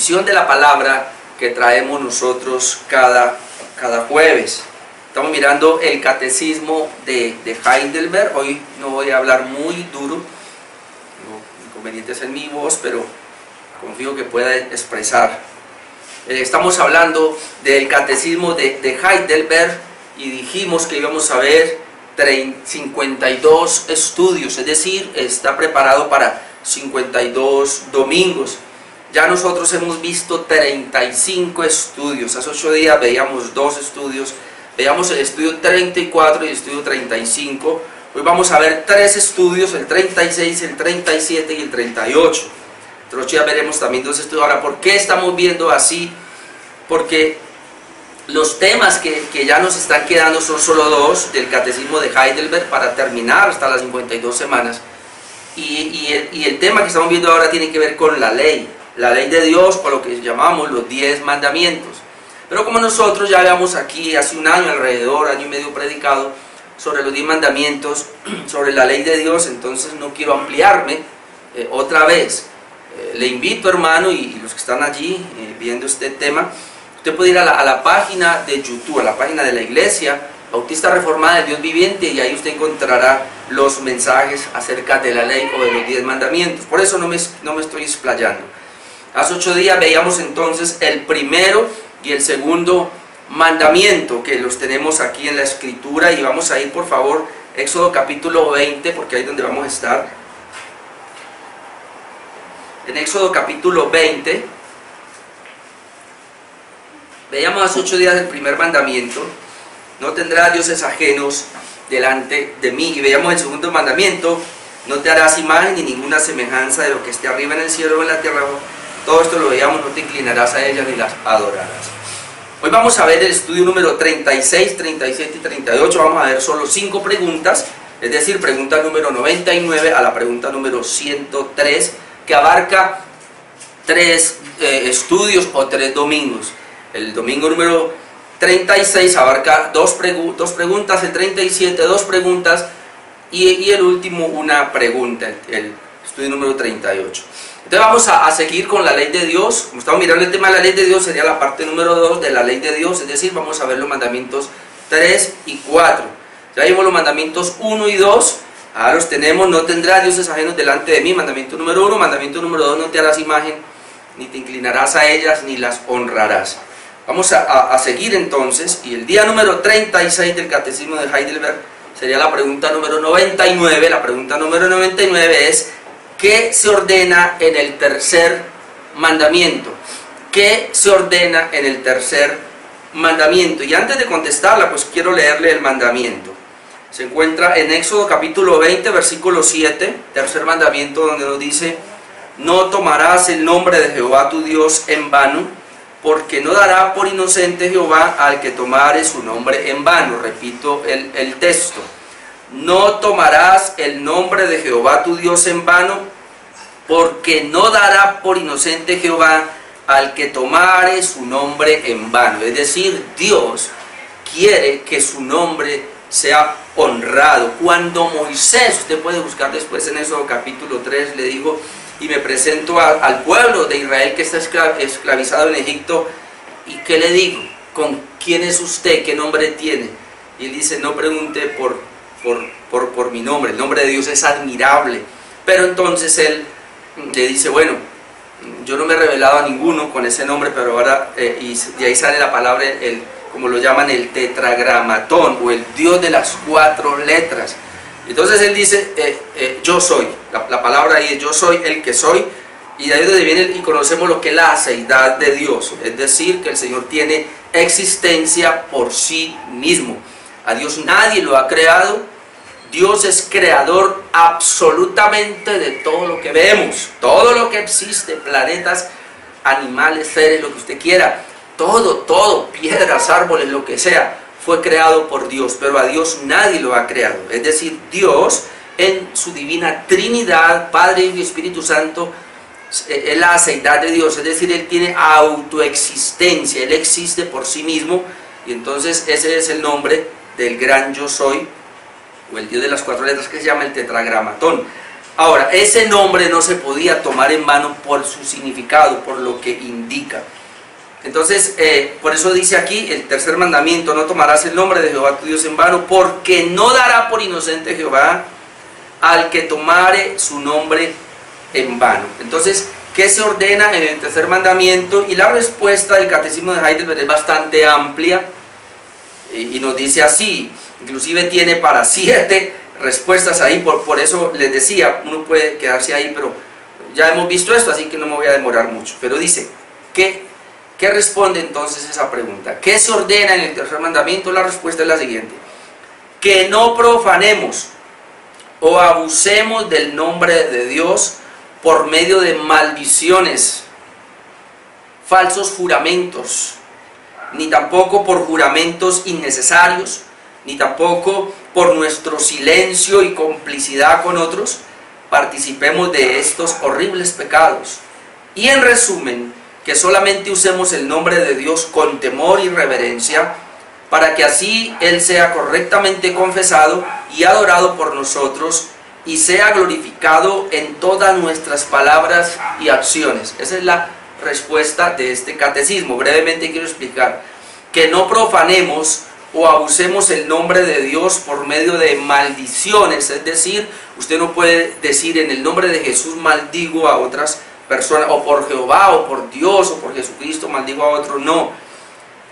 exposición de la palabra que traemos nosotros cada jueves. Estamos mirando el catecismo de Heidelberg. Hoy no voy a hablar muy duro, no inconvenientes en mi voz, pero confío que pueda expresar. Estamos hablando del catecismo de Heidelberg y dijimos que íbamos a ver 52 estudios, es decir, está preparado para 52 domingos. Ya nosotros hemos visto 35 estudios. Hace 8 días veíamos 2 estudios, veíamos el estudio 34 y el estudio 35. Hoy vamos a ver 3 estudios, el 36, el 37 y el 38. Otros días veremos también 2 estudios. Ahora, ¿por qué estamos viendo así? Porque los temas que ya nos están quedando son solo 2 del catecismo de Heidelberg para terminar hasta las 52 semanas. Y el tema que estamos viendo ahora tiene que ver con la ley de Dios, o lo que llamamos los 10 mandamientos. Pero como nosotros ya habíamos aquí hace un año, alrededor, año y medio predicado sobre los 10 mandamientos, sobre la ley de Dios, entonces no quiero ampliarme otra vez. Le invito, hermano, y los que están allí viendo este tema, usted puede ir a la página de YouTube, a la página de la Iglesia Bautista Reformada del Dios Viviente, y ahí usted encontrará los mensajes acerca de la ley o de los 10 mandamientos. Por eso no me estoy explayando. Hace 8 días veíamos entonces el primero y el segundo mandamiento, que los tenemos aquí en la Escritura, y vamos a ir, por favor, Éxodo capítulo 20, porque ahí es donde vamos a estar. En Éxodo capítulo 20, veíamos hace 8 días el primer mandamiento: no tendrás dioses ajenos delante de mí. Y veíamos el segundo mandamiento: no te harás imagen ni ninguna semejanza de lo que esté arriba en el cielo o en la tierra. Todo esto lo veíamos: no te inclinarás a ellas ni las adorarás. Hoy vamos a ver el estudio número 36, 37 y 38. Vamos a ver solo 5 preguntas, es decir, pregunta número 99 a la pregunta número 103, que abarca 3 estudios o 3 domingos. El domingo número 36 abarca 2 preguntas, el 37 2 preguntas y el último una pregunta, el estudio número 38. Entonces vamos a seguir con la ley de Dios. Como estamos mirando el tema de la ley de Dios, sería la parte número 2 de la ley de Dios, es decir, vamos a ver los mandamientos 3 y 4. Ya vimos los mandamientos 1 y 2, ahora los tenemos: no tendrás dioses ajenos delante de mí, mandamiento número 1, mandamiento número 2, no te harás imagen, ni te inclinarás a ellas, ni las honrarás. Vamos a seguir entonces, y el día número 36 del catecismo de Heidelberg sería la pregunta número 99. La pregunta número 99 es: ¿qué se ordena en el tercer mandamiento? ¿Qué se ordena en el tercer mandamiento? Y antes de contestarla, pues quiero leerle el mandamiento. Se encuentra en Éxodo capítulo 20, versículo 7, tercer mandamiento, donde nos dice: no tomarás el nombre de Jehová tu Dios en vano, porque no dará por inocente Jehová al que tomare su nombre en vano. Repito el texto: no tomarás el nombre de Jehová tu Dios en vano, porque no dará por inocente Jehová al que tomare su nombre en vano. Es decir, Dios quiere que su nombre sea honrado. Cuando Moisés, usted puede buscar después en Éxodo capítulo 3, le dijo: y me presento al pueblo de Israel que está esclavizado en Egipto, ¿y qué le digo? ¿Con quién es usted? ¿Qué nombre tiene? Y él dice: no pregunte por mi nombre, el nombre de Dios es admirable. Pero entonces él le dice: bueno, yo no me he revelado a ninguno con ese nombre, pero ahora, y de ahí sale la palabra, como lo llaman, el tetragramatón, o el Dios de las 4 letras. Entonces él dice: yo soy, la palabra ahí es yo soy el que soy, y de ahí es donde viene, y conocemos lo que es la aceidad de Dios, es decir, que el Señor tiene existencia por sí mismo. A Dios nadie lo ha creado. Dios es creador absolutamente de todo lo que vemos, todo lo que existe, planetas, animales, seres, lo que usted quiera, todo, piedras, árboles, lo que sea, fue creado por Dios, pero a Dios nadie lo ha creado. Es decir, Dios en su divina Trinidad, Padre, Hijo y Espíritu Santo, es la aceidad de Dios, es decir, Él tiene autoexistencia, Él existe por sí mismo, y entonces ese es el nombre del gran yo soy, o el Dios de las 4 letras, que se llama el tetragramatón. Ahora, ese nombre no se podía tomar en vano por su significado, por lo que indica. Entonces, por eso dice aquí el tercer mandamiento: no tomarás el nombre de Jehová tu Dios en vano, porque no dará por inocente Jehová al que tomare su nombre en vano. Entonces, ¿qué se ordena en el tercer mandamiento? Y la respuesta del Catecismo de Heidelberg es bastante amplia y nos dice así, inclusive tiene para 7 respuestas ahí, por eso les decía, uno puede quedarse ahí, pero ya hemos visto esto, así que no me voy a demorar mucho. Pero dice, ¿qué responde entonces esa pregunta? ¿Qué se ordena en el tercer mandamiento? La respuesta es la siguiente: que no profanemos o abusemos del nombre de Dios por medio de maldiciones, falsos juramentos, ni tampoco por juramentos innecesarios, ni tampoco por nuestro silencio y complicidad con otros, participemos de estos horribles pecados. Y en resumen, que solamente usemos el nombre de Dios con temor y reverencia, para que así Él sea correctamente confesado y adorado por nosotros, y sea glorificado en todas nuestras palabras y acciones. Esa es la respuesta de este catecismo. Brevemente quiero explicar: que no profanemos o abusemos el nombre de Dios por medio de maldiciones, es decir, usted no puede decir en el nombre de Jesús maldigo a otras personas, o por Jehová, o por Dios, o por Jesucristo maldigo a otro, no.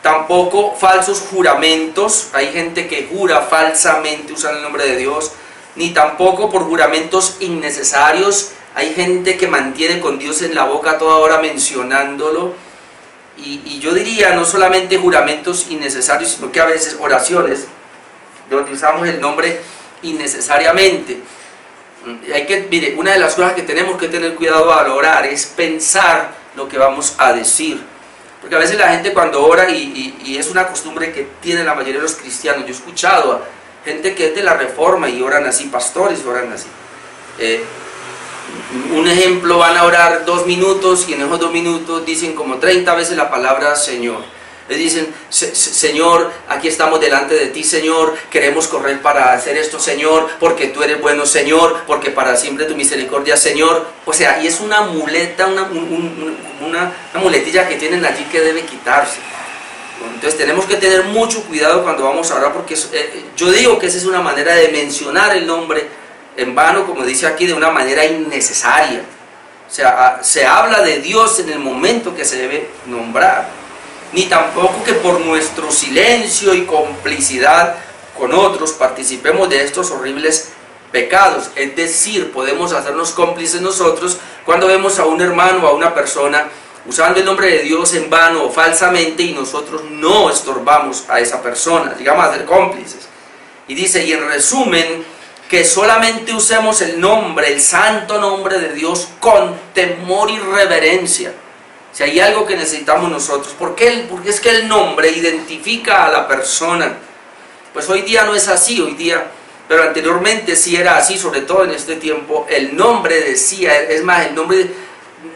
Tampoco falsos juramentos, hay gente que jura falsamente usando el nombre de Dios, ni tampoco por juramentos innecesarios, hay gente que mantiene con Dios en la boca toda hora mencionándolo. Y yo diría, no solamente juramentos innecesarios, sino que a veces oraciones donde usamos el nombre innecesariamente. Mire, una de las cosas que tenemos que tener cuidado al orar es pensar lo que vamos a decir. Porque a veces la gente cuando ora, y es una costumbre que tiene la mayoría de los cristianos, yo he escuchado a gente que es de la Reforma y oran así, pastores oran así. Un ejemplo, van a orar 2 minutos y en esos 2 minutos dicen como 30 veces la palabra Señor. Les dicen, Señor, aquí estamos delante de ti, Señor, queremos correr para hacer esto, Señor, porque tú eres bueno, Señor, porque para siempre tu misericordia, Señor. O sea, y es una muleta, una muletilla que tienen allí que debe quitarse. Entonces tenemos que tener mucho cuidado cuando vamos a orar, porque yo digo que esa es una manera de mencionar el nombre en vano, como dice aquí, de una manera innecesaria. O sea, se habla de Dios en el momento que se debe nombrar. Ni tampoco que por nuestro silencio y complicidad con otros participemos de estos horribles pecados. Es decir, podemos hacernos cómplices nosotros cuando vemos a un hermano o a una persona usando el nombre de Dios en vano o falsamente, y nosotros no estorbamos a esa persona, digamos a ser cómplices. Y dice, y en resumen, que solamente usemos el nombre, el santo nombre de Dios con temor y reverencia. Si hay algo que necesitamos nosotros, porque es que el nombre identifica a la persona. Pues hoy día no es así, pero anteriormente sí era así, sobre todo en este tiempo. El nombre decía, es más, el nombre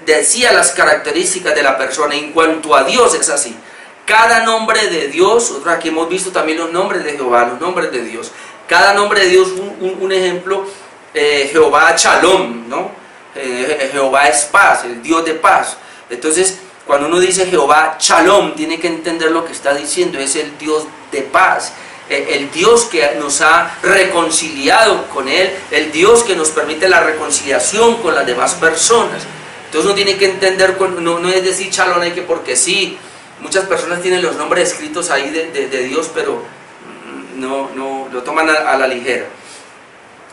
decía las características de la persona. En cuanto a Dios es así. Cada nombre de Dios, nosotros aquí hemos visto también los nombres de Jehová, los nombres de Dios. Cada nombre de Dios, un ejemplo, Jehová Shalom, ¿no? Jehová es paz, el Dios de paz. Entonces, cuando uno dice Jehová Shalom, tiene que entender lo que está diciendo, es el Dios de paz, el Dios que nos ha reconciliado con Él, el Dios que nos permite la reconciliación con las demás personas. Entonces uno tiene que entender, no es decir Shalom, hay que porque sí, muchas personas tienen los nombres escritos ahí de Dios, pero no lo toman a la ligera.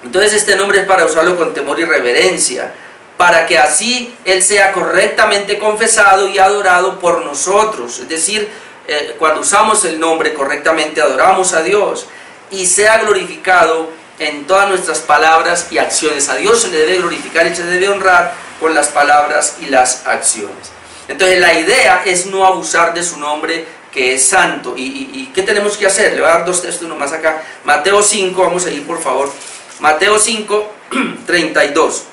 Entonces este nombre es para usarlo con temor y reverencia, para que así Él sea correctamente confesado y adorado por nosotros. Es decir, cuando usamos el nombre correctamente adoramos a Dios, y sea glorificado en todas nuestras palabras y acciones. A Dios se le debe glorificar y se le debe honrar con las palabras y las acciones. Entonces la idea es no abusar de su nombre, que es santo. ¿Y qué tenemos que hacer? Le voy a dar 2 textos nomás acá. Mateo 5, vamos a ir por favor. Mateo 5, 32.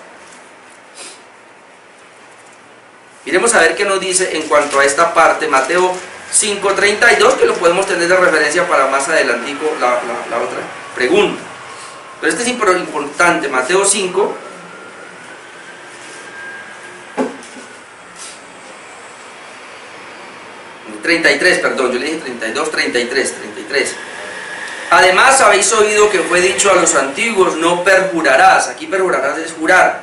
Miremos a ver qué nos dice en cuanto a esta parte. Mateo 5, 32, que lo podemos tener de referencia para más adelantico la otra pregunta. Pero este es importante. Mateo 5, 33, perdón, yo le dije 32, 33. Además habéis oído que fue dicho a los antiguos, no perjurarás. Aquí perjurarás es jurar,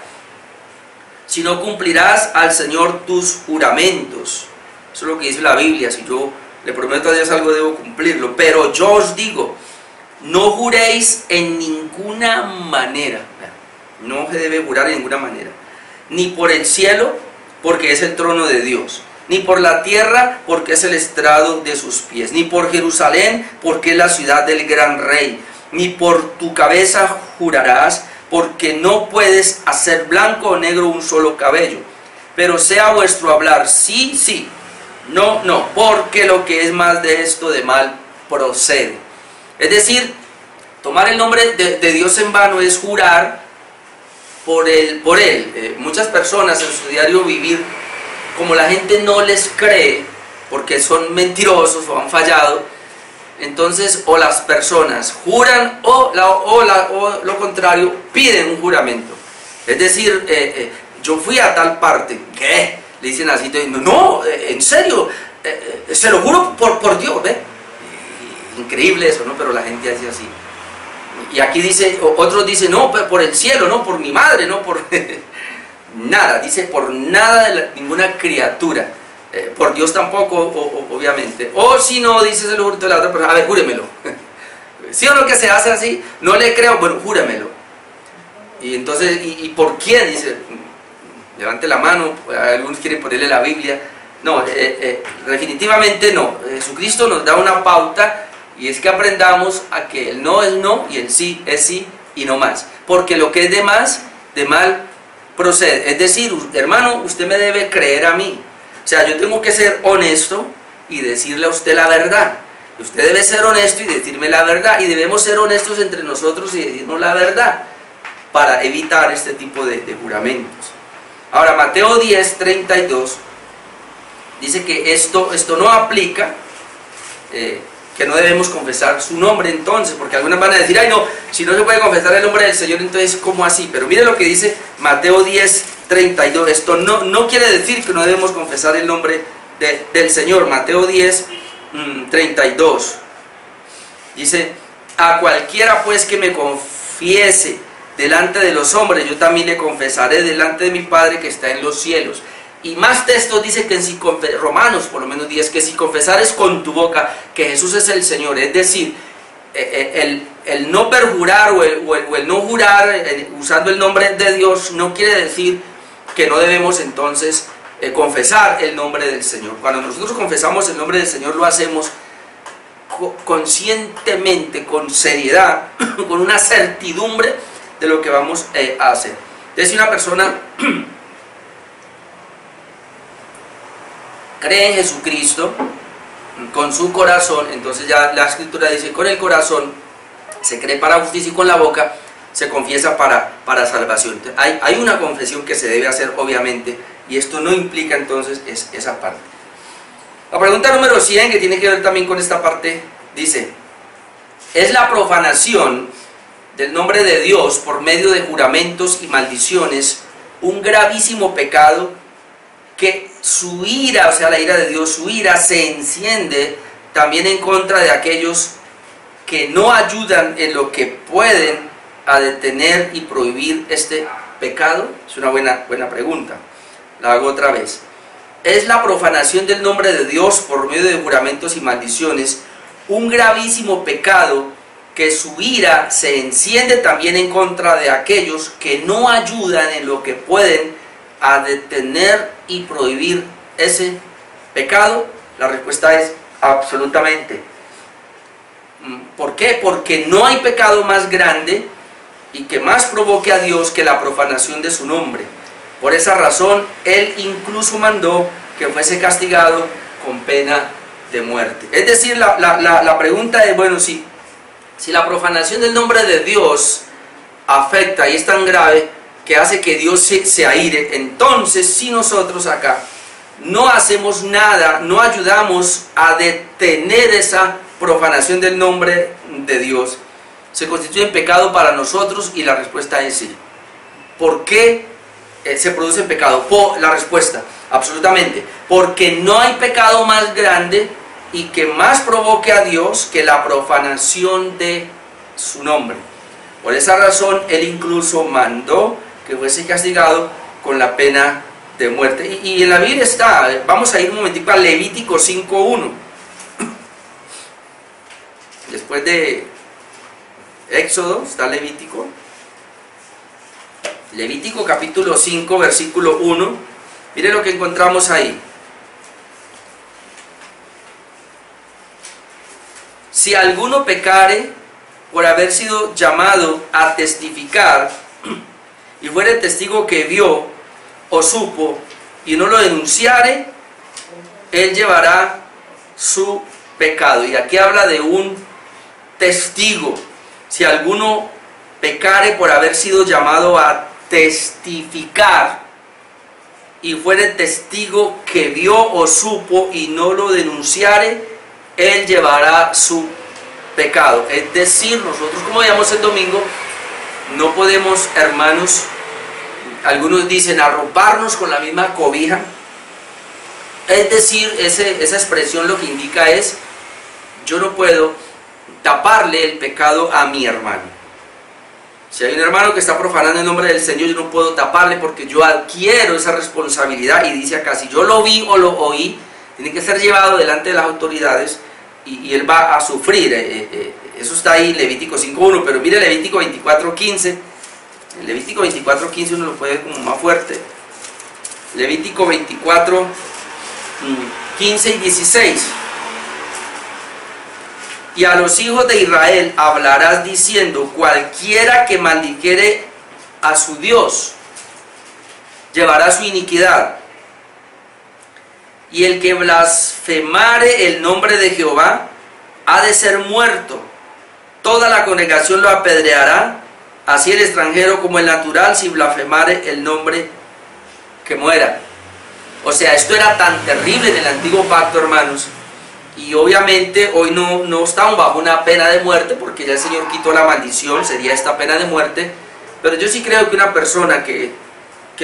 sino cumplirás al Señor tus juramentos. Eso es lo que dice la Biblia. Si yo le prometo a Dios algo, debo cumplirlo. Pero yo os digo, no juréis en ninguna manera. No se debe jurar en ninguna manera. Ni por el cielo, porque es el trono de Dios. Ni por la tierra, porque es el estrado de sus pies. Ni por Jerusalén, porque es la ciudad del gran rey. Ni por tu cabeza jurarás, porque no puedes hacer blanco o negro un solo cabello. Pero sea vuestro hablar sí, sí, no, no, porque lo que es más de esto de mal procede. Es decir, tomar el nombre de Dios en vano es jurar por él. Muchas personas en su diario vivir, como la gente no les cree, porque son mentirosos o han fallado, entonces o las personas juran o lo contrario, piden un juramento. Es decir, yo fui a tal parte, ¿qué? Le dicen así, no, en serio, se lo juro por Dios, ¿ve? Increíble eso, ¿no? Pero la gente hace así. Y aquí dice, otros dicen, no, por el cielo, no, por mi madre, no, por nada, dice, por nada de ninguna criatura, por Dios tampoco, obviamente. O si no, dice el jurito de la otra persona, a ver, júremelo. ¿Sí o no que se hace así? No le creo, bueno, júremelo. Y entonces, ¿y por quién? Dice, levante la mano, algunos quieren ponerle la Biblia. No, definitivamente no. Jesucristo nos da una pauta, y es que aprendamos a que el no es no y el sí es sí y no más. Porque lo que es de más, de mal procede. Es decir, hermano, usted me debe creer a mí. O sea, yo tengo que ser honesto y decirle a usted la verdad. Usted debe ser honesto y decirme la verdad. Y debemos ser honestos entre nosotros y decirnos la verdad para evitar este tipo de juramentos. Ahora, Mateo 10, 32 dice que esto no aplica, que no debemos confesar su nombre entonces, porque algunas van a decir, ay no, si no se puede confesar el nombre del Señor, entonces ¿cómo así? Pero mire lo que dice Mateo 10, 32, esto no quiere decir que no debemos confesar el nombre del Señor. Mateo 10, 32, dice, a cualquiera pues que me confiese delante de los hombres, yo también le confesaré delante de mi Padre que está en los cielos. Y más textos dice que si Romanos por lo menos 10, que si confesares con tu boca que Jesús es el Señor, es decir, el no perjurar o el no jurar usando el nombre de Dios no quiere decir que no debemos entonces confesar el nombre del Señor. Cuando nosotros confesamos el nombre del Señor lo hacemos conscientemente, con seriedad, con una certidumbre de lo que vamos a hacer. Entonces, si una persona cree en Jesucristo con su corazón, entonces ya la Escritura dice, con el corazón se cree para justicia y con la boca se confiesa para salvación. Hay una confesión que se debe hacer, obviamente, y esto no implica entonces esa parte. La pregunta número 100, que tiene que ver también con esta parte, dice, ¿es la profanación del nombre de Dios por medio de juramentos y maldiciones un gravísimo pecado que su ira, o sea la ira de Dios, su ira se enciende también en contra de aquellos que no ayudan en lo que pueden a detener y prohibir este pecado? Es una buena pregunta. La hago otra vez. ¿Es la profanación del nombre de Dios por medio de juramentos y maldiciones un gravísimo pecado que su ira se enciende también en contra de aquellos que no ayudan en lo que pueden a detener y prohibir ese pecado? La respuesta es absolutamente. ¿Por qué? Porque no hay pecado más grande y que más provoque a Dios que la profanación de su nombre. Por esa razón, Él incluso mandó que fuese castigado con pena de muerte. Es decir, la pregunta es, bueno, si la profanación del nombre de Dios afecta y es tan grave que hace que Dios se aire, entonces si nosotros acá no hacemos nada, no ayudamos a detener esa profanación del nombre de Dios, se constituye en pecado para nosotros. Y la respuesta es sí. ¿Por qué se produce pecado? La respuesta, absolutamente, porque no hay pecado más grande y que más provoque a Dios que la profanación de su nombre. Por esa razón Él incluso mandó que fuese castigado con la pena de muerte. Y en la Biblia está, vamos a ir un momentico a Levítico 5:1. Después de Éxodo está Levítico. Levítico capítulo 5, versículo 1. Mire lo que encontramos ahí. Si alguno pecare por haber sido llamado a testificar y fuere testigo que vio o supo y no lo denunciare, él llevará su pecado. Y aquí habla de un testigo. Si alguno pecare por haber sido llamado a testificar y fuere testigo que vio o supo y no lo denunciare, él llevará su pecado. Es decir, nosotros, como veíamos el domingo, no podemos, hermanos, algunos dicen arroparnos con la misma cobija. Es decir, esa expresión lo que indica es: yo no puedo taparle el pecado a mi hermano. Si hay un hermano que está profanando el nombre del Señor, yo no puedo taparle, porque yo adquiero esa responsabilidad. Y dice acá, si yo lo vi o lo oí, tiene que ser llevado delante de las autoridades y él va a sufrir. Eso está ahí, Levítico 5:1, pero mire Levítico 24:15. En Levítico 24:15 uno lo puede ver como más fuerte. Levítico 24:15 y 16. Y a los hijos de Israel hablarás diciendo: cualquiera que maldijere a su Dios llevará su iniquidad, y el que blasfemare el nombre de Jehová ha de ser muerto. Toda la congregación lo apedreará, así el extranjero como el natural, si blasfemare el nombre, que muera. O sea, esto era tan terrible en el antiguo pacto, hermanos, y obviamente hoy no estamos bajo una pena de muerte, porque ya el Señor quitó la maldición, sería esta pena de muerte. Pero yo sí creo que una persona que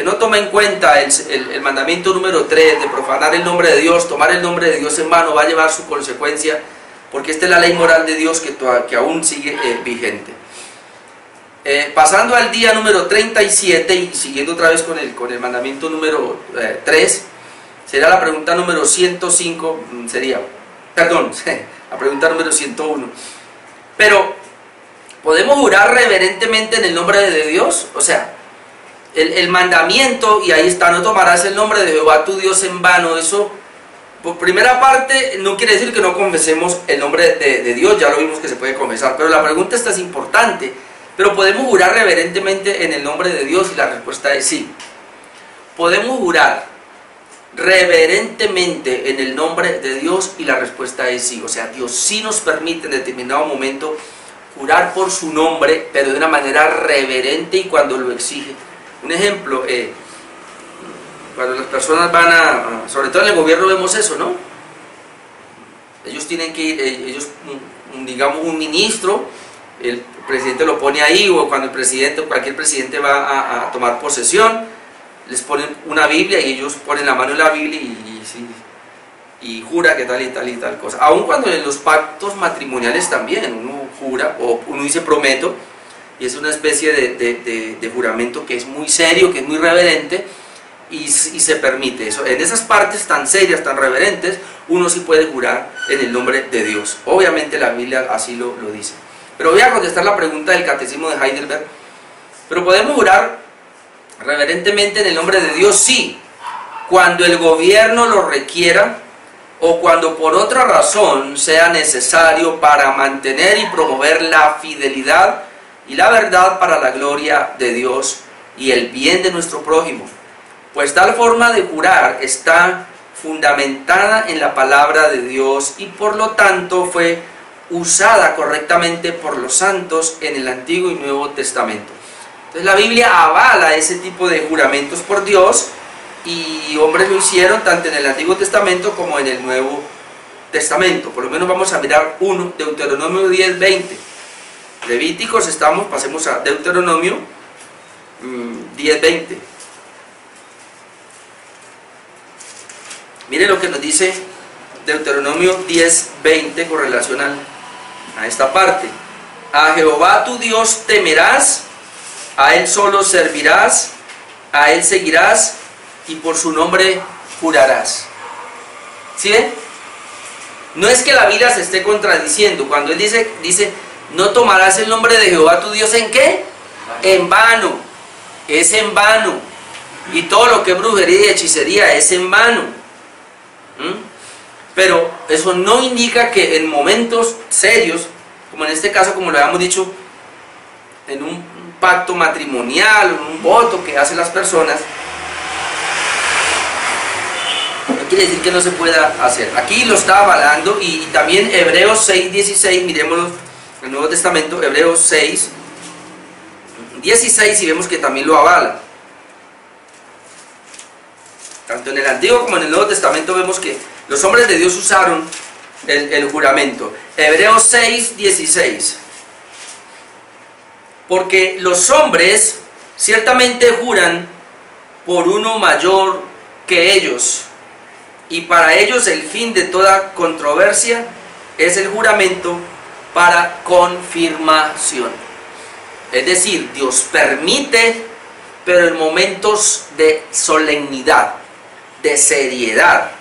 no toma en cuenta el mandamiento número 3 de profanar el nombre de Dios, tomar el nombre de Dios en vano, va a llevar su consecuencia, porque esta es la ley moral de Dios que aún sigue vigente. Pasando al día número 37 y siguiendo otra vez con el mandamiento número 3, será la pregunta número 105, la pregunta número 101. Pero, ¿podemos jurar reverentemente en el nombre de Dios? O sea, el mandamiento, y ahí está: no tomarás el nombre de Jehová tu Dios en vano. Eso, por primera parte, no quiere decir que no confesemos el nombre de Dios, ya lo vimos que se puede confesar, pero la pregunta esta es importante: ¿pero podemos jurar reverentemente en el nombre de Dios? Y la respuesta es sí. Podemos jurar reverentemente en el nombre de Dios, y la respuesta es sí. O sea, Dios sí nos permite en determinado momento jurar por su nombre, pero de una manera reverente y cuando lo exige. Un ejemplo, cuando las personas van sobre todo en el gobierno vemos eso, ¿no? Ellos tienen que ir, digamos, un ministro, el presidente lo pone ahí, o cuando cualquier presidente va a tomar posesión, les ponen una Biblia y ellos ponen la mano en la Biblia y jura que tal y tal y tal cosa. Aun cuando en los pactos matrimoniales también uno jura, o uno dice prometo, y es una especie de juramento que es muy serio, que es muy reverente, y se permite eso. En esas partes tan serias, tan reverentes, uno sí puede jurar en el nombre de Dios. Obviamente la Biblia así lo dice. Pero voy a contestar la pregunta del Catecismo de Heidelberg. ¿Pero podemos jurar reverentemente en el nombre de Dios? Sí, cuando el gobierno lo requiera, o cuando por otra razón sea necesario para mantener y promover la fidelidad y la verdad para la gloria de Dios y el bien de nuestro prójimo. Pues tal forma de jurar está fundamentada en la palabra de Dios y por lo tanto fue usada correctamente por los santos en el Antiguo y Nuevo Testamento. Entonces la Biblia avala ese tipo de juramentos por Dios, y hombres lo hicieron tanto en el Antiguo Testamento como en el Nuevo Testamento. Por lo menos vamos a mirar uno, Deuteronomio 10:20. Levíticos pasemos a Deuteronomio 10:20. Mire lo que nos dice Deuteronomio 10:20 con relación a esta parte. A Jehová tu Dios temerás, a Él solo servirás, a Él seguirás y por su nombre jurarás. ¿Sí ven? No es que la Biblia se esté contradiciendo. Cuando Él dice, no tomarás el nombre de Jehová tu Dios, ¿en qué? En vano. Es en vano. Y todo lo que es brujería y hechicería es en vano. Pero eso no indica que en momentos serios, como en este caso, como lo habíamos dicho, en un pacto matrimonial, en un voto que hacen las personas, no quiere decir que no se pueda hacer. Aquí lo está avalando, y también Hebreos 6:16, miremoslo en el Nuevo Testamento, Hebreos 6:16, y vemos que también lo avala. Tanto en el Antiguo como en el Nuevo Testamento vemos que los hombres de Dios usaron el juramento. Hebreos 6:16. Porque los hombres ciertamente juran por uno mayor que ellos, y para ellos el fin de toda controversia es el juramento para confirmación. Es decir, Dios permite, pero en momentos de solemnidad, de seriedad.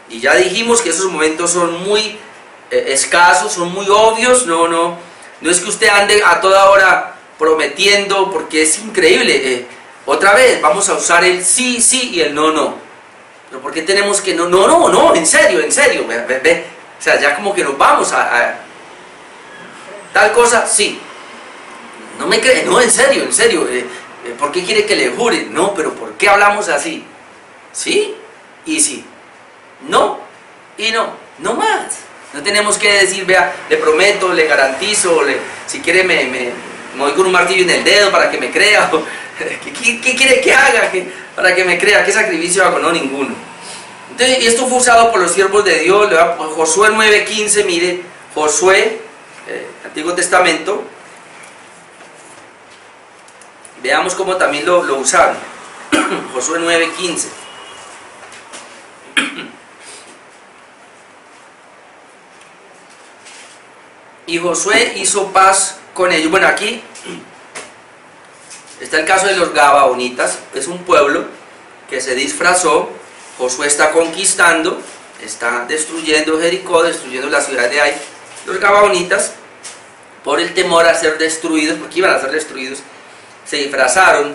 Y ya dijimos que esos momentos son muy escasos, son muy obvios. No es que usted ande a toda hora prometiendo, porque es increíble. Otra vez vamos a usar el sí, sí y el no, no. Pero ¿por qué tenemos que no, en serio, ve. O sea, ya como que nos vamos a tal cosa, sí. No me cree, no, en serio. ¿Por qué quiere que le jure? No, pero ¿por qué hablamos así? Sí y sí. No y no más. No tenemos que decir, vea, le prometo, le garantizo, si quiere me voy con un martillo en el dedo para que me crea. ¿Qué quiere que haga para que me crea? ¿Qué sacrificio hago? No, ninguno. Entonces, esto fue usado por los siervos de Dios. Josué 9:15, mire, Josué, Antiguo Testamento. Veamos cómo también lo usaron. Josué 9:15. Y Josué hizo paz con ellos. Bueno, aquí está el caso de los Gabaonitas. Es un pueblo que se disfrazó. Josué está conquistando, está destruyendo Jericó, destruyendo la ciudad de Ai. Los Gabaonitas, por el temor a ser destruidos, porque iban a ser destruidos, se disfrazaron,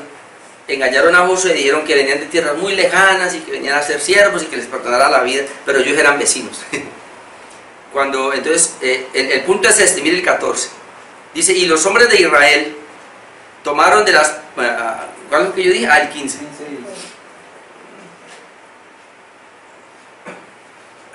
engañaron a Josué, dijeron que venían de tierras muy lejanas y que venían a ser siervos y que les perdonara la vida, pero ellos eran vecinos. Entonces, el punto es este, mire el 14. Dice, y los hombres de Israel tomaron de las... ¿cuál es lo que yo dije? El 15.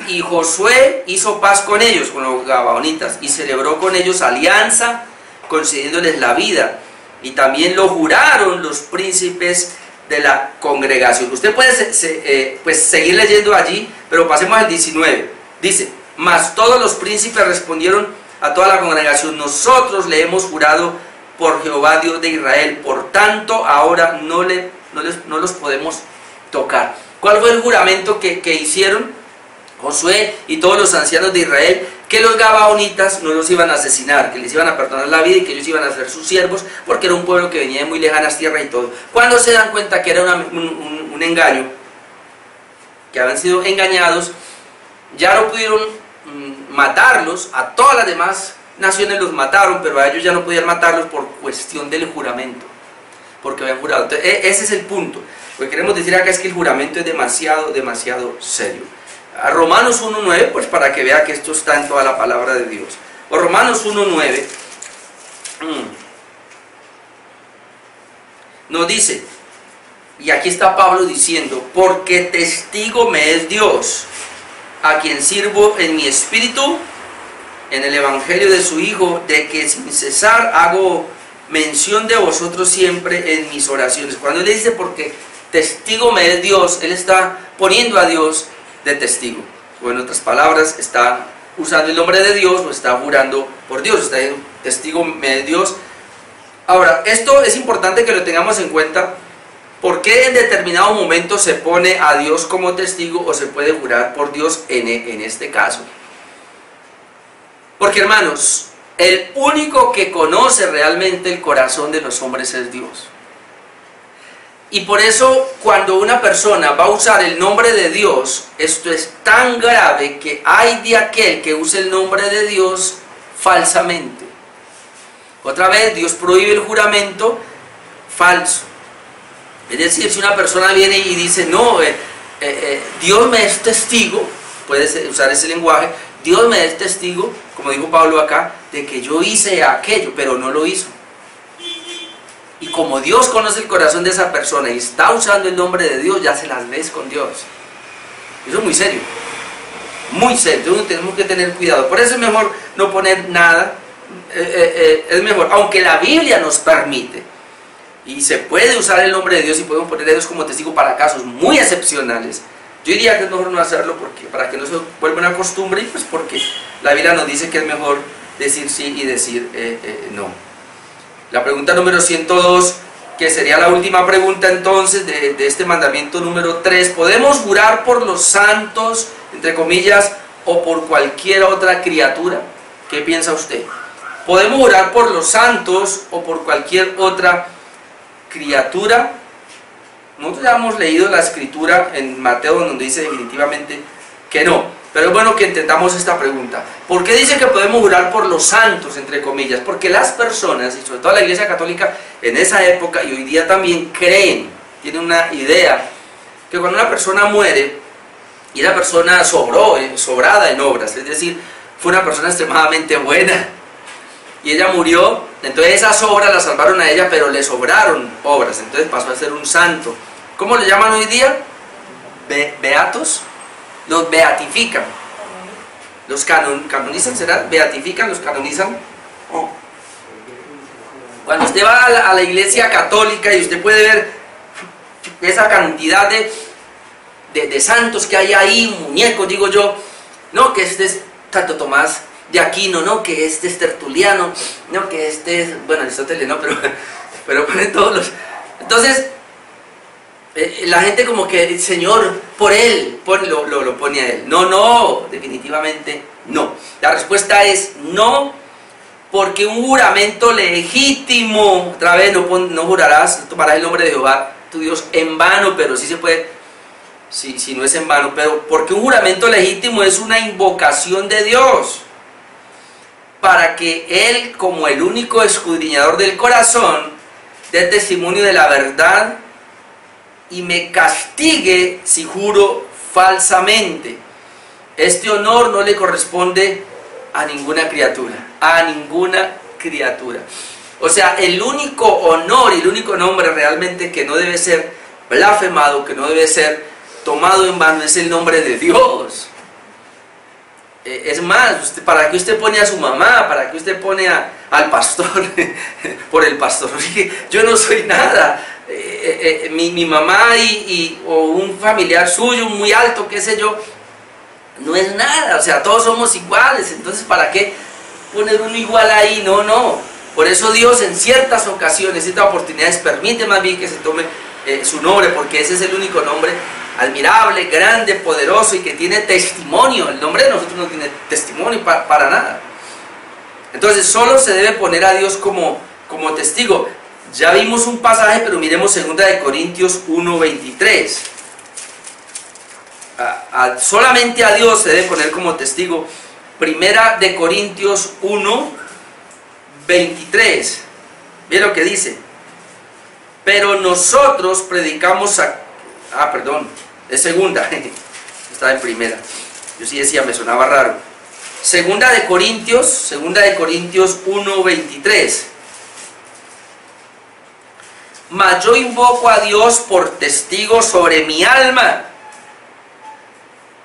Y Josué hizo paz con ellos, con los Gabaonitas, y celebró con ellos alianza, concediéndoles la vida. Y también lo juraron los príncipes de la congregación. Usted puede pues seguir leyendo allí, pero pasemos al 19. Dice, mas todos los príncipes respondieron a toda la congregación, nosotros le hemos jurado por Jehová Dios de Israel, por tanto ahora no los podemos tocar. ¿Cuál fue el juramento que hicieron Josué y todos los ancianos de Israel? Que los Gabaonitas no los iban a asesinar, que les iban a perdonar la vida y que ellos iban a ser sus siervos, porque era un pueblo que venía de muy lejanas tierras y todo. Cuando se dan cuenta que era un engaño, que habían sido engañados, ya no pudieron matarlos. A todas las demás naciones los mataron, pero a ellos ya no podían matarlos por cuestión del juramento, porque habían jurado. Entonces, ese es el punto. Lo que queremos decir acá es que el juramento es demasiado serio. A Romanos 1:9, pues para que vea que esto está en toda la palabra de Dios. O Romanos 1:9 nos dice, y aquí está Pablo diciendo, porque testigo me es Dios, a quien sirvo en mi espíritu, en el evangelio de su Hijo, de que sin cesar hago mención de vosotros siempre en mis oraciones. Cuando él dice porque testigo me es Dios, él está poniendo a Dios de testigo, o en otras palabras, está usando el nombre de Dios, o está jurando por Dios, está diciendo testigo de Dios. Ahora, esto es importante que lo tengamos en cuenta, ¿Por qué en determinado momento se pone a Dios como testigo o se puede jurar por Dios en este caso? Porque, hermanos, el único que conoce realmente el corazón de los hombres es Dios. Y por eso, cuando una persona va a usar el nombre de Dios, esto es tan grave que hay de aquel que use el nombre de Dios falsamente. Otra vez, Dios prohíbe el juramento falso. Es decir, si una persona viene y dice, no, Dios me es testigo, puede usar ese lenguaje, Dios me es testigo, como dijo Pablo acá, de que yo hice aquello, pero no lo hizo. Y como Dios conoce el corazón de esa persona y está usando el nombre de Dios, ya se las ves con Dios. Eso es muy serio. Muy serio. Entonces tenemos que tener cuidado. Por eso es mejor no poner nada. Es mejor, aunque la Biblia nos permite, y se puede usar el nombre de Dios y podemos poner a Dios como testigo para casos muy excepcionales. Yo diría que es mejor no hacerlo porque, para que no se vuelva una costumbre, y pues porque la Biblia nos dice que es mejor decir sí y decir no. La pregunta número 102, que sería la última pregunta entonces de este mandamiento número 3. ¿Podemos jurar por los santos, entre comillas, o por cualquier otra criatura? ¿Qué piensa usted? ¿Podemos jurar por los santos o por cualquier otra criatura? Nosotros ya hemos leído la escritura en Mateo donde dice definitivamente que no. Pero es bueno que entendamos esta pregunta. ¿Por qué dice que podemos jurar por los santos, entre comillas? Porque las personas, y sobre todo la Iglesia Católica en esa época y hoy día también, creen, tienen una idea, que cuando una persona muere y la persona sobrada en obras, es decir, fue una persona extremadamente buena y ella murió, entonces esas obras la salvaron a ella, pero le sobraron obras, entonces pasó a ser un santo. ¿Cómo le llaman hoy día? Beatos. Los beatifican. Los canonizan, ¿será? Beatifican, los canonizan. Cuando usted va a la Iglesia Católica y usted puede ver esa cantidad de santos que hay ahí, muñecos, digo yo, no, que este es Santo Tomás de Aquino, no, que este es Tertuliano, no, que este es, bueno, Aristóteles no, pero ponen todos los... Entonces, la gente como que, el Señor, por él, lo pone a él. No, definitivamente no. La respuesta es no, porque un juramento legítimo, otra vez, no jurarás, no tomarás el nombre de Jehová, tu Dios, en vano, pero sí se puede, si no es en vano, pero porque un juramento legítimo es una invocación de Dios, para que Él, como el único escudriñador del corazón, dé testimonio de la verdad y me castigue si juro falsamente. Este honor no le corresponde a ninguna criatura, O sea, el único honor y el único nombre realmente que no debe ser blasfemado, que no debe ser tomado en vano, es el nombre de Dios. Es más, ¿para qué usted pone a su mamá? ¿Para qué usted pone al pastor? Por el pastor. Yo no soy nada. Mi mamá o un familiar suyo muy alto, qué sé yo, no es nada. O sea, todos somos iguales. Entonces, ¿para qué poner uno igual ahí? No. Por eso Dios en ciertas ocasiones, en ciertas oportunidades, permite más bien que se tome su nombre, porque ese es el único nombre admirable, grande, poderoso y que tiene testimonio. El nombre de nosotros no tiene testimonio para nada. Entonces solo se debe poner a Dios como testigo. Ya vimos un pasaje, pero miremos 2 Corintios 1:23. Solamente a Dios se debe poner como testigo. 1 Corintios 1:23. Miren lo que dice. Pero nosotros predicamos es segunda, estaba en primera, yo sí decía, me sonaba raro. 2 Corintios 1:23. Mas yo invoco a Dios por testigo sobre mi alma,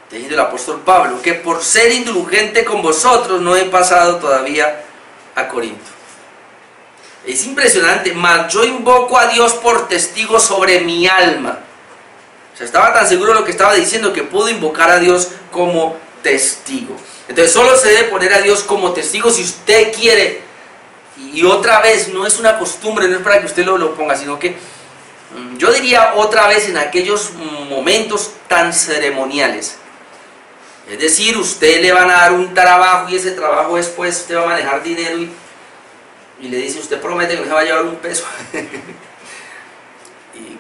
dice el apóstol Pablo, que por ser indulgente con vosotros no he pasado todavía a Corinto. Es impresionante. Mas yo invoco a Dios por testigo sobre mi alma. O sea, estaba tan seguro de lo que estaba diciendo que pudo invocar a Dios como testigo. Entonces solo se debe poner a Dios como testigo si usted quiere. Y otra vez, no es una costumbre, no es para que usted lo ponga, sino que yo diría otra vez en aquellos momentos tan ceremoniales. Es decir, usted le van a dar un trabajo y ese trabajo después usted va a manejar dinero y le dice, usted promete que no se va a llevar un peso. Y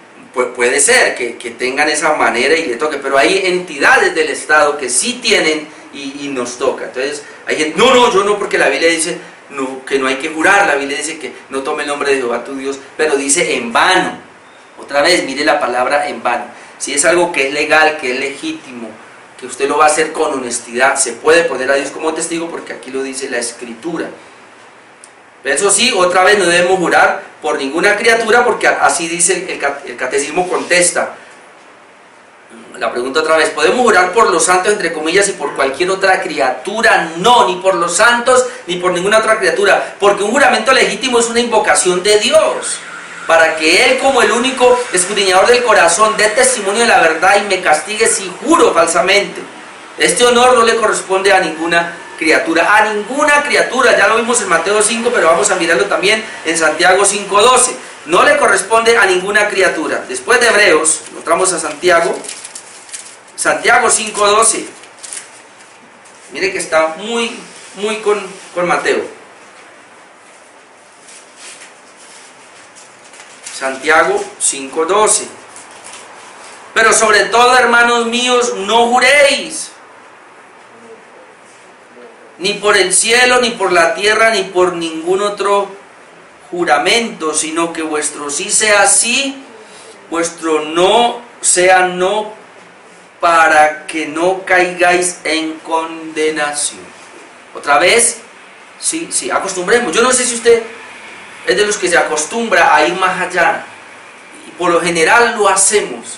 puede ser que tengan esa manera y le toque, pero hay entidades del Estado que sí tienen y nos toca. Entonces, hay gente, no, yo no, porque la Biblia dice no, que no hay que jurar, la Biblia dice que no tome el nombre de Jehová tu Dios, pero dice en vano. Otra vez, mire la palabra en vano. Si es algo que es legal, que es legítimo, que usted lo va a hacer con honestidad, se puede poner a Dios como testigo porque aquí lo dice la Escritura. Pero eso sí, otra vez no debemos jurar por ninguna criatura porque así dice el catecismo contesta. La pregunta otra vez, ¿podemos jurar por los santos entre comillas y por cualquier otra criatura? No, ni por los santos ni por ninguna otra criatura, porque un juramento legítimo es una invocación de Dios, para que Él como el único escudriñador del corazón dé testimonio de la verdad y me castigue si juro falsamente. Este honor no le corresponde a ninguna criatura, ya lo vimos en Mateo 5, pero vamos a mirarlo también en Santiago 5:12, no le corresponde a ninguna criatura. Después de Hebreos, encontramos a Santiago 5:12, mire que está muy con Mateo. Santiago 5:12. Pero sobre todo, hermanos míos, no juréis, ni por el cielo, ni por la tierra, ni por ningún otro juramento, sino que vuestro sí sea sí, vuestro no sea no, para que no caigáis en condenación. Otra vez, sí, acostumbremos. Yo no sé si usted es de los que se acostumbra a ir más allá, y por lo general lo hacemos.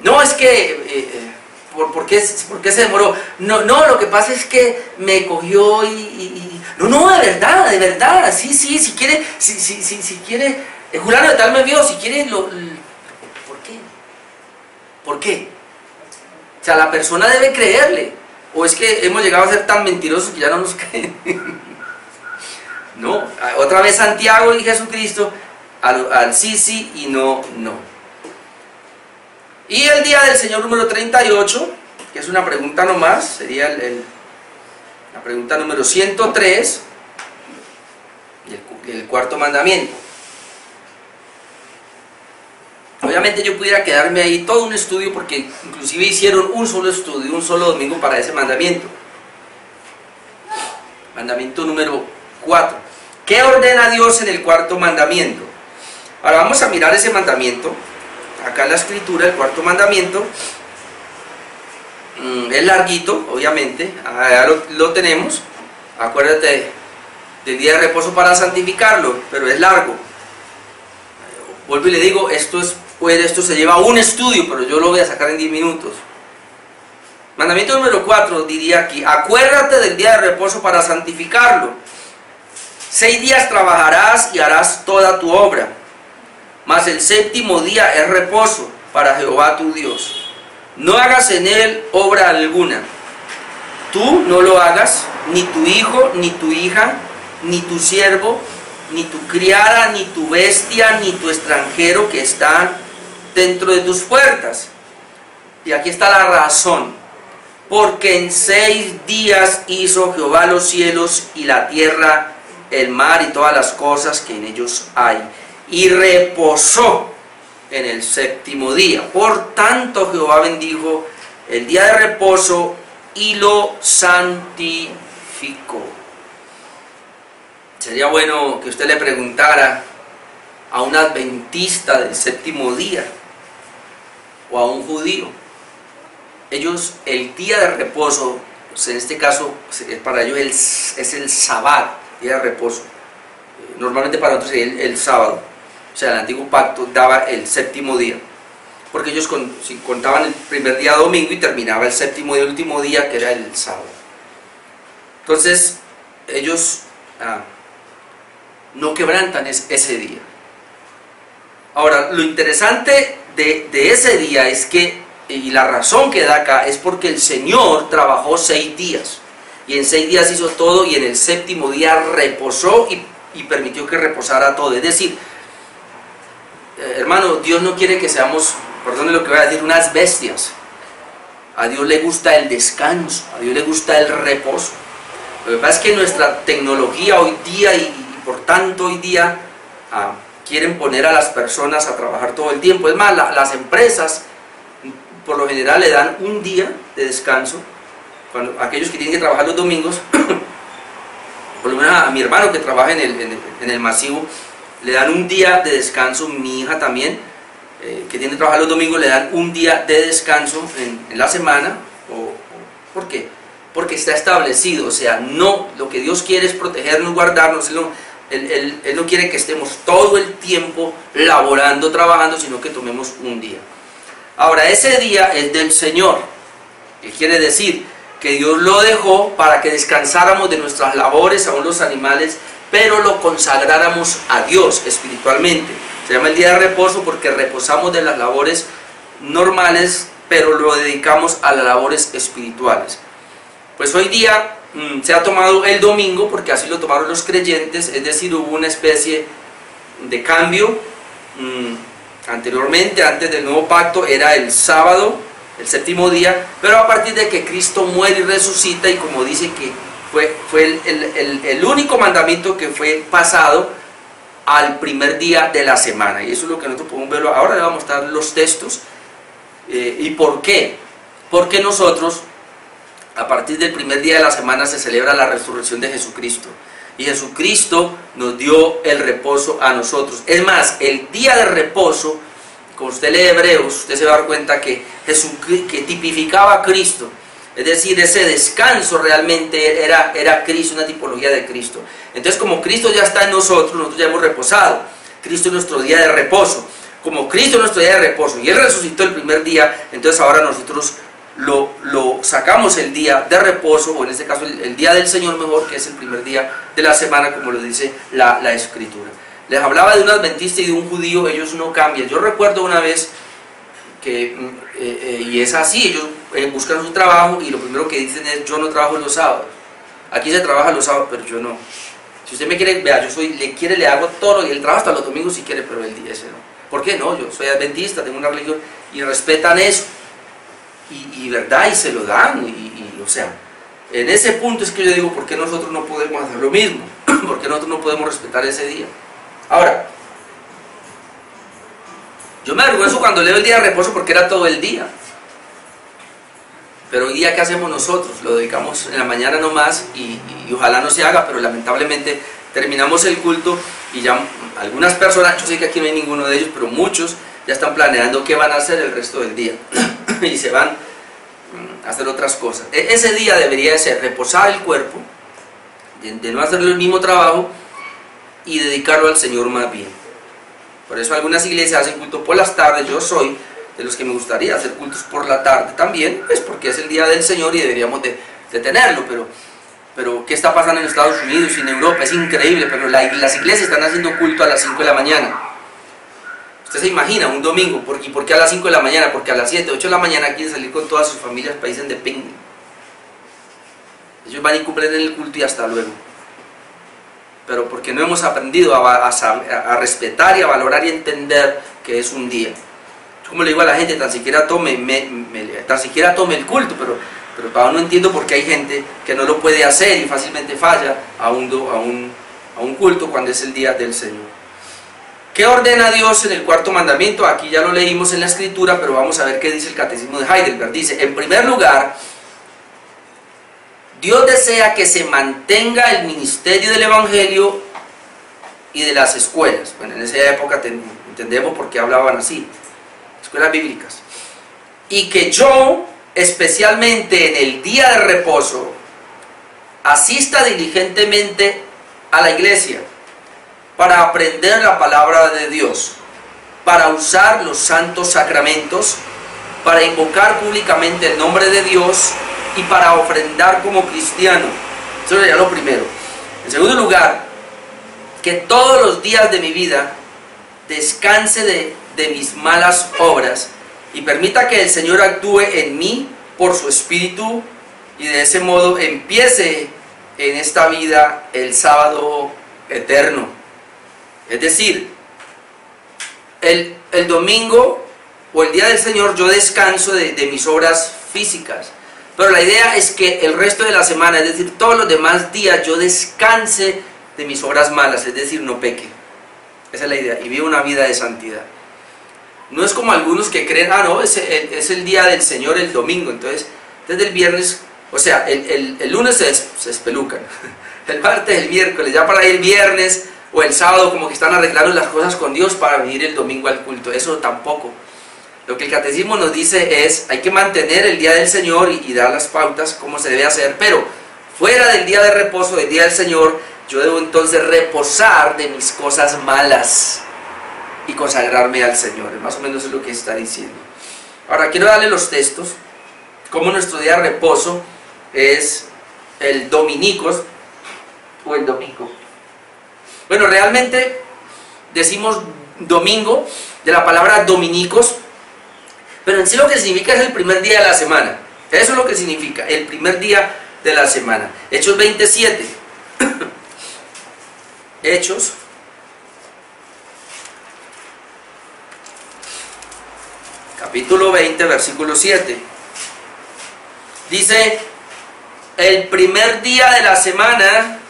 No es que ¿por qué se demoró? No, lo que pasa es que me cogió no, de verdad, sí, si quiere, si quiere, Julano de tal me vio, si quiere, ¿por qué? O sea, la persona debe creerle, o es que hemos llegado a ser tan mentirosos que ya no nos creen. No, otra vez Santiago y Jesucristo, al sí y no. Y el día del Señor número 38, que es una pregunta nomás, sería la pregunta número 103, el cuarto mandamiento. Obviamente yo pudiera quedarme ahí todo un estudio, porque inclusive hicieron un solo estudio, un solo domingo para ese mandamiento. Mandamiento número 4. ¿Qué ordena Dios en el cuarto mandamiento? Ahora vamos a mirar ese mandamiento. Acá en la Escritura, el cuarto mandamiento, es larguito, obviamente, ya lo tenemos. Acuérdate del día de reposo para santificarlo, pero es largo. Vuelvo y le digo, esto se lleva un estudio, pero yo lo voy a sacar en 10 minutos. Mandamiento número 4 diría aquí, acuérdate del día de reposo para santificarlo. 6 días trabajarás y harás toda tu obra, mas el séptimo día es reposo para Jehová tu Dios. No hagas en él obra alguna. Tú no lo hagas, ni tu hijo, ni tu hija, ni tu siervo, ni tu criada, ni tu bestia, ni tu extranjero que está dentro de tus puertas. Y aquí está la razón. Porque en 6 días hizo Jehová los cielos y la tierra, el mar y todas las cosas que en ellos hay, y reposó en el séptimo día. Por tanto Jehová bendijo el día de reposo y lo santificó. Sería bueno que usted le preguntara a un adventista del séptimo día o a un judío. Ellos, el día de reposo, en este caso para ellos es el Sabbat, día de reposo. Normalmente para nosotros sería el sábado. O sea, el antiguo pacto daba el séptimo día, porque ellos contaban el primer día domingo y terminaba el séptimo y último día, que era el sábado. Entonces ellos no quebrantan ese día. Ahora, lo interesante de ese día es que, y la razón que da acá, es porque el Señor trabajó 6 días, y en 6 días hizo todo, y en el séptimo día reposó y permitió que reposara todo. Es decir, hermano, Dios no quiere que seamos, perdone lo que voy a decir, unas bestias. A Dios le gusta el descanso, a Dios le gusta el reposo. Lo que pasa es que nuestra tecnología hoy día y por tanto hoy día quieren poner a las personas a trabajar todo el tiempo. Es más, las empresas por lo general le dan un día de descanso. Aquellos que tienen que trabajar los domingos, por lo menos a mi hermano que trabaja en el masivo, le dan un día de descanso. Mi hija también, que tiene que trabajar los domingos, le dan un día de descanso en la semana. ¿Por qué? Porque está establecido. O sea, no, lo que Dios quiere es protegernos, guardarnos. Él no quiere que estemos todo el tiempo laborando, trabajando, sino que tomemos un día. Ahora, ese día es del Señor. ¿Qué quiere decir? Que Dios lo dejó para que descansáramos de nuestras labores, aún los animales, pero lo consagráramos a Dios espiritualmente. Se llama el día de reposo porque reposamos de las labores normales, pero lo dedicamos a las labores espirituales. Pues hoy día se ha tomado el domingo, porque así lo tomaron los creyentes, es decir, hubo una especie de cambio. Anteriormente, antes del nuevo pacto, era el sábado, el séptimo día, pero a partir de que Cristo muere y resucita, y como dice que fue el único mandamiento que fue pasado al primer día de la semana, y eso es lo que nosotros podemos verlo. Ahora le vamos a mostrar los textos. ¿Y por qué? Porque nosotros, a partir del primer día de la semana, se celebra la resurrección de Jesucristo, y Jesucristo nos dio el reposo a nosotros. Es más, el día de reposo, como usted lee Hebreos, usted se va a dar cuenta que que tipificaba a Cristo. Es decir, ese descanso realmente era Cristo, una tipología de Cristo. Entonces, como Cristo ya está en nosotros ya hemos reposado. Cristo es nuestro día de reposo. Como Cristo es nuestro día de reposo y Él resucitó el primer día, entonces ahora nosotros lo sacamos el día de reposo, o en este caso el día del Señor mejor, que es el primer día de la semana, como lo dice la Escritura. Les hablaba de un adventista y de un judío, ellos no cambian. Yo recuerdo una vez que, y es así, ellos buscan su trabajo y lo primero que dicen es: yo no trabajo los sábados. Aquí se trabaja los sábados, pero yo no. Si usted me quiere, vea, le hago todo, y el trabajo hasta los domingos si quiere, pero el día ese no. ¿Por qué no? Yo soy adventista, tengo una religión, y respetan eso. Y verdad, y se lo dan, o sea, en ese punto es que yo digo: ¿por qué nosotros no podemos hacer lo mismo? ¿Por qué nosotros no podemos respetar ese día? Ahora, yo me avergüenzo cuando leo el día de reposo porque era todo el día. Pero hoy día, ¿qué hacemos nosotros? Lo dedicamos en la mañana nomás, y ojalá no se haga, pero lamentablemente terminamos el culto y ya algunas personas, yo sé que aquí no hay ninguno de ellos, pero muchos ya están planeando qué van a hacer el resto del día y se van a hacer otras cosas. Ese día debería de ser reposar el cuerpo, de no hacer el mismo trabajo y dedicarlo al Señor más bien. Por eso algunas iglesias hacen culto por las tardes. Yo soy de los que me gustaría hacer cultos por la tarde también, pues porque es el día del Señor y deberíamos de tenerlo, pero ¿qué está pasando en Estados Unidos y en Europa? Es increíble, pero las iglesias están haciendo culto a las 5 de la mañana. Usted se imagina un domingo, ¿y por qué a las 5 de la mañana? Porque a las 7, 8 de la mañana quieren salir con todas sus familias para irse de picnic. Ellos van y cumplen el culto y hasta luego. Pero porque no hemos aprendido a respetar y a valorar y entender que es un día. Yo, como le digo a la gente, tan siquiera tome el culto, pero todavía no entiendo por qué hay gente que no lo puede hacer y fácilmente falla a un culto cuando es el día del Señor. ¿Qué ordena Dios en el cuarto mandamiento? Aquí ya lo leímos en la Escritura, pero vamos a ver qué dice el Catecismo de Heidelberg. Dice: en primer lugar, Dios desea que se mantenga el ministerio del Evangelio y de las escuelas. Bueno, en esa época entendemos por qué hablaban así, escuelas bíblicas. Y que yo, especialmente en el día de reposo, asista diligentemente a la iglesia para aprender la palabra de Dios, para usar los santos sacramentos, para invocar públicamente el nombre de Dios y para ofrendar como cristiano. Eso sería lo primero. En segundo lugar, que todos los días de mi vida descanse de mis malas obras y permita que el Señor actúe en mí por su Espíritu, y de ese modo empiece en esta vida el sábado eterno. Es decir, el domingo o el día del Señor yo descanso de mis obras físicas. Pero la idea es que el resto de la semana, es decir, todos los demás días, yo descanse de mis obras malas, es decir, no peque. Esa es la idea, y viva una vida de santidad. No es como algunos que creen, no, es el día del Señor el domingo, entonces desde el viernes, o sea, el lunes se espelucan, el martes, el miércoles, ya para ir el viernes o el sábado como que están arreglando las cosas con Dios para venir el domingo al culto. Eso tampoco. Lo que el catecismo nos dice es, hay que mantener el día del Señor y dar las pautas como se debe hacer, pero fuera del día de reposo, del día del Señor, yo debo entonces reposar de mis cosas malas y consagrarme al Señor. Más o menos es lo que está diciendo. Ahora quiero darle los textos, como nuestro día de reposo es el dominicos o el domingo. Bueno, realmente decimos domingo de la palabra dominicos, pero en sí lo que significa es el primer día de la semana. Eso es lo que significa, el primer día de la semana. Hechos 27. Hechos. Capítulo 20, versículo 7. Dice, el primer día de la semana,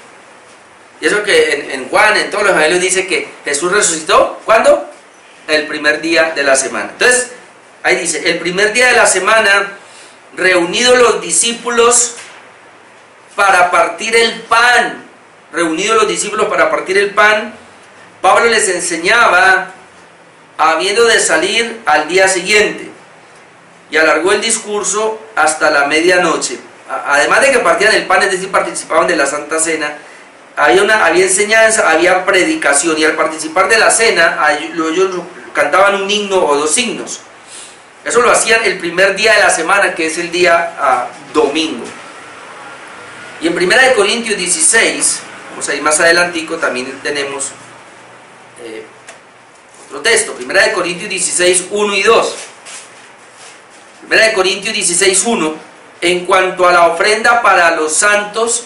y eso que en Juan, en todos los evangelios dice que Jesús resucitó, ¿cuándo? El primer día de la semana. Entonces, ahí dice, el primer día de la semana, reunidos los discípulos para partir el pan, Pablo les enseñaba, habiendo de salir al día siguiente, y alargó el discurso hasta la medianoche. Además de que partían el pan, es decir, participaban de la Santa Cena, había enseñanza, había predicación, y al participar de la cena, ellos cantaban un himno o dos himnos. Eso lo hacían el primer día de la semana, que es el día domingo. Y en 1 Corintios 16, vamos a ir más adelantico, también tenemos otro texto, 1 Corintios 16, 1 y 2. 1 Corintios 16, 1, en cuanto a la ofrenda para los santos,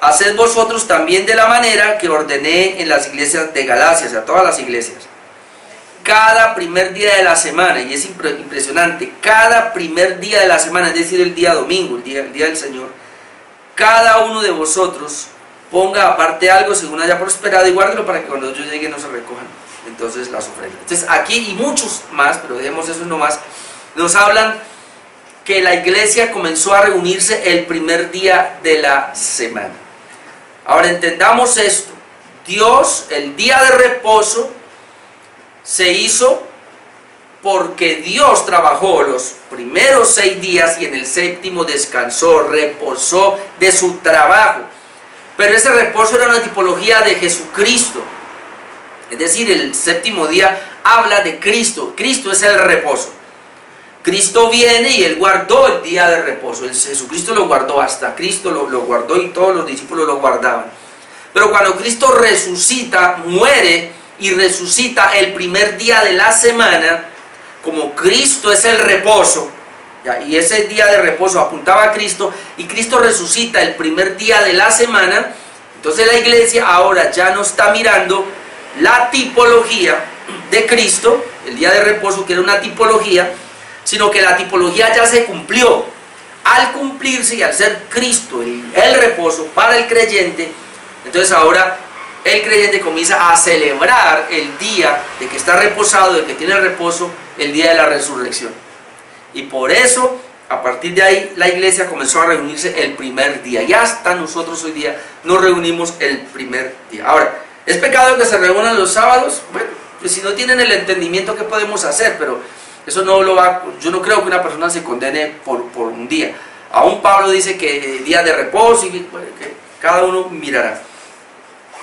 haced vosotros también de la manera que ordené en las iglesias de Galacia, o sea, todas las iglesias. Cada primer día de la semana, y es impresionante, cada primer día de la semana, es decir, el día domingo, el día del Señor, cada uno de vosotros ponga aparte algo según haya prosperado y guárdelo para que cuando yo llegue no se recojan entonces las ofrendas. Entonces aquí y muchos más, pero dejemos eso nomás, nos hablan que la iglesia comenzó a reunirse el primer día de la semana. Ahora entendamos esto, Dios, el día de reposo se hizo porque Dios trabajó los primeros 6 días y en el séptimo descansó, reposó de su trabajo. Pero ese reposo era una tipología de Jesucristo. Es decir, el séptimo día habla de Cristo. Cristo es el reposo. Cristo viene y Él guardó el día de reposo. Jesucristo lo guardó, hasta Cristo lo guardó y todos los discípulos lo guardaban. Pero cuando Cristo resucita, muere y resucita el primer día de la semana, como Cristo es el reposo, y ese día de reposo apuntaba a Cristo, y Cristo resucita el primer día de la semana, entonces la iglesia ahora ya no está mirando la tipología de Cristo, el día de reposo que era una tipología, sino que la tipología ya se cumplió. Al cumplirse y al ser Cristo el reposo para el creyente, entonces ahora el creyente comienza a celebrar el día de que está reposado, de que tiene reposo, el día de la resurrección. Y por eso, a partir de ahí, la iglesia comenzó a reunirse el primer día. Y hasta nosotros hoy día nos reunimos el primer día. Ahora, ¿es pecado que se reúnan los sábados? Bueno, pues si no tienen el entendimiento, ¿qué podemos hacer? Pero eso no lo va, yo no creo que una persona se condene por un día. Aún Pablo dice que día de reposo y que cada uno mirará.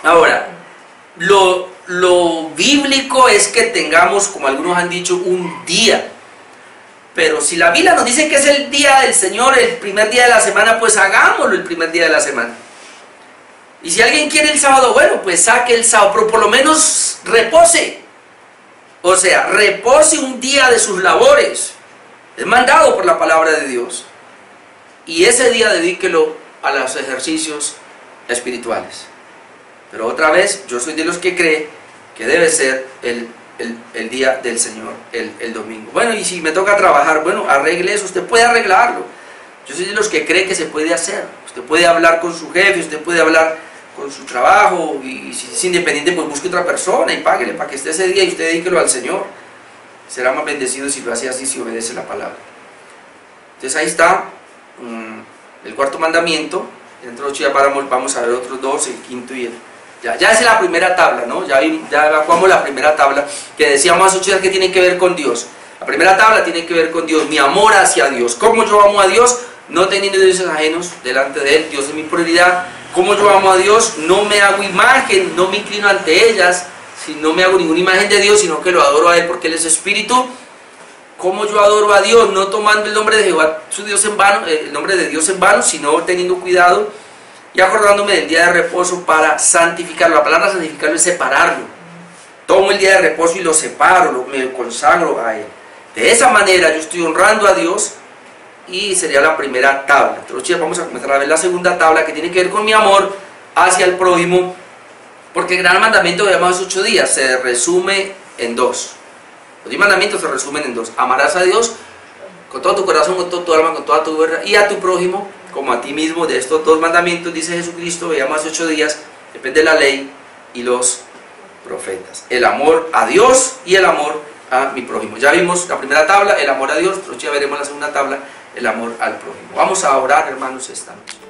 Ahora, lo bíblico es que tengamos, como algunos han dicho, un día. Pero si la Biblia nos dice que es el día del Señor, el primer día de la semana, pues hagámoslo el primer día de la semana. Y si alguien quiere el sábado, bueno, pues saque el sábado, pero por lo menos repose. O sea, repose un día de sus labores. Es mandado por la palabra de Dios. Y ese día dedíquelo a los ejercicios espirituales. Pero otra vez, yo soy de los que cree que debe ser el el día del Señor, el domingo. Bueno, y si me toca trabajar, bueno, arregle eso, usted puede arreglarlo. Yo soy de los que cree que se puede hacer. Usted puede hablar con su jefe, usted puede hablar con su trabajo, y si es independiente, pues busque otra persona y páguele para que esté ese día y usted dedíquelo al Señor. Será más bendecido si lo hace así, si obedece la palabra. Entonces ahí está el cuarto mandamiento. Dentro de 8 días vamos a ver otros dos, el quinto y el... Ya es la primera tabla, ¿no? Ya evacuamos la primera tabla, que decíamos hace 8 días que tiene que ver con Dios. La primera tabla tiene que ver con Dios, mi amor hacia Dios. ¿Cómo yo amo a Dios? No teniendo dioses ajenos delante de Él. Dios es mi prioridad. ¿Cómo yo amo a Dios? No me hago imagen, no me inclino ante ellas, no me hago ninguna imagen de Dios, sino que lo adoro a Él porque Él es Espíritu. ¿Cómo yo adoro a Dios? No tomando el nombre de Jehová, su Dios en vano, el nombre de Dios en vano, sino teniendo cuidado y acordándome del día de reposo para santificarlo. La palabra santificarlo es separarlo. Tomo el día de reposo y lo separo, me consagro a Él. De esa manera yo estoy honrando a Dios, y sería la primera tabla. Entonces vamos a comenzar a ver la segunda tabla, que tiene que ver con mi amor hacia el prójimo, porque el gran mandamiento que llamamos 8 días se resume en dos. Los 10 mandamientos se resumen en dos: amarás a Dios con todo tu corazón, con toda tu alma, con toda tu verdad, y a tu prójimo como a ti mismo. De estos 2 mandamientos, dice Jesucristo, veíamos hace 8 días, depende de la ley y los profetas: el amor a Dios y el amor a mi prójimo. Ya vimos la primera tabla, el amor a Dios, pero ya veremos la segunda tabla, el amor al prójimo. Vamos a orar, hermanos, esta noche.